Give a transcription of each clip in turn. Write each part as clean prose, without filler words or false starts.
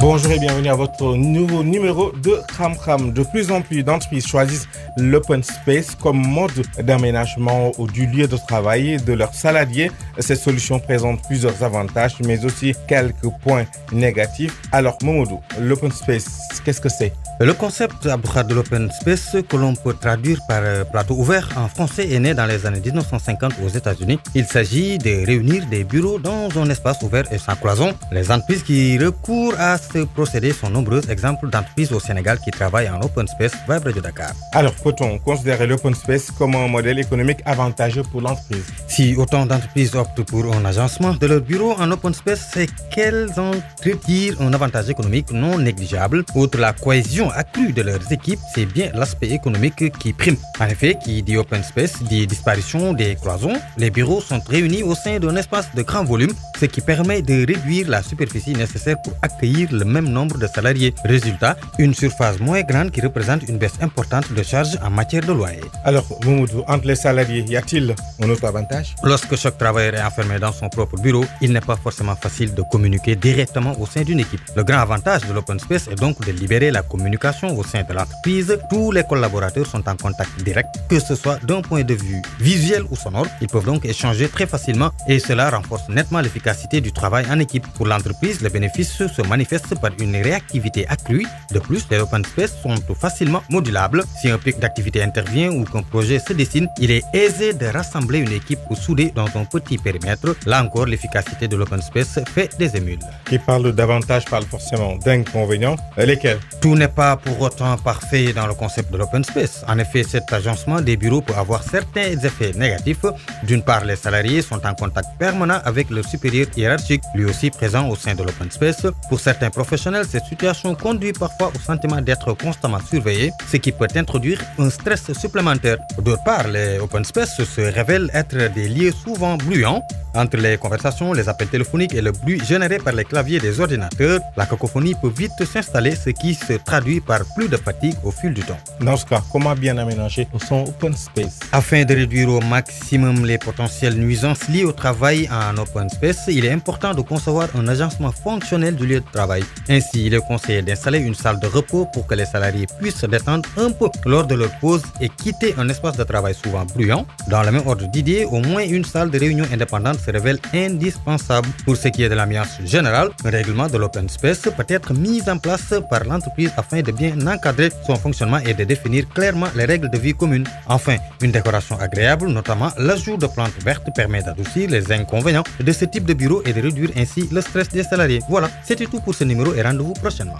Bonjour et bienvenue à votre nouveau numéro de Kram Kram. De plus en plus d'entreprises choisissent l'open space comme mode d'aménagement du lieu de travail de leurs salariés. Cette solution présente plusieurs avantages, mais aussi quelques points négatifs. Alors, Momodou, l'open space, qu'est-ce que c'est? Le concept de l'open space, que l'on peut traduire par plateau ouvert en français, est né dans les années 1950 aux États-Unis. Il s'agit de réunir des bureaux dans un espace ouvert et sans cloison. Les entreprises qui recourent à ce procédé sont nombreuses. Exemples d'entreprises au Sénégal qui travaillent en open space, Vibe Radio Dakar. Alors, peut-on considérer l'open space comme un modèle économique avantageux pour l'entreprise? Si autant d'entreprises optent pour un agencement de leurs bureaux en open space, c'est qu'elles en retirent un avantage économique non négligeable. Outre la cohésion accrue de leurs équipes, c'est bien l'aspect économique qui prime. En effet, qui dit open space dit disparition des cloisons. Les bureaux sont réunis au sein d'un espace de grand volume, ce qui permet de réduire la superficie nécessaire pour accueillir le même nombre de salariés. Résultat, une surface moins grande qui représente une baisse importante de charges en matière de loyer. Alors, Momodou, entre les salariés, y a-t-il un autre avantage? Lorsque chaque travailleur est enfermé dans son propre bureau, il n'est pas forcément facile de communiquer directement au sein d'une équipe. Le grand avantage de l'open space est donc de libérer la communication au sein de l'entreprise. Tous les collaborateurs sont en contact direct, que ce soit d'un point de vue visuel ou sonore. Ils peuvent donc échanger très facilement et cela renforce nettement l'efficacité du travail en équipe. Pour l'entreprise, le bénéfice se manifeste par une réactivité accrue. De plus, les open space sont facilement modulables. Si un pic d'activité intervient ou qu'un projet se dessine, il est aisé de rassembler une équipe soudée dans un petit périmètre. Là encore, l'efficacité de l'open space fait des émules. Qui parle d'avantages parle forcément d'inconvénients. Lesquels? Tout n'est pas pour autant parfait dans le concept de l'open space. En effet, cet agencement des bureaux peut avoir certains effets négatifs. D'une part, les salariés sont en contact permanent avec leur supérieur hiérarchique, lui aussi présent au sein de l'open space. Pour certains professionnels, cette situation conduit parfois au sentiment d'être constamment surveillé, ce qui peut introduire un stress supplémentaire. D'autre part, les open space se révèlent être des lieux souvent bruyants. Entre les conversations, les appels téléphoniques et le bruit généré par les claviers des ordinateurs, la cacophonie peut vite s'installer, ce qui se traduit par plus de fatigue au fil du temps. Dans ce cas, comment bien aménager son open space? Afin de réduire au maximum les potentielles nuisances liées au travail en open space, il est important de concevoir un agencement fonctionnel du lieu de travail. Ainsi, il est conseillé d'installer une salle de repos pour que les salariés puissent se détendre un peu lors de leur pause et quitter un espace de travail souvent bruyant. Dans le même ordre d'idées, au moins une salle de réunion indépendante se révèle indispensable. Pour ce qui est de l'ambiance générale, un règlement de l'open space peut être mis en place par l'entreprise afin de bien encadrer son fonctionnement et de définir clairement les règles de vie commune. Enfin, une décoration agréable, notamment l'ajout de plantes vertes, permet d'adoucir les inconvénients de ce type de bureau et de réduire ainsi le stress des salariés. Voilà, c'était tout pour ce numéro et rendez-vous prochainement.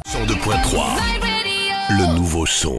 102.3, le nouveau son.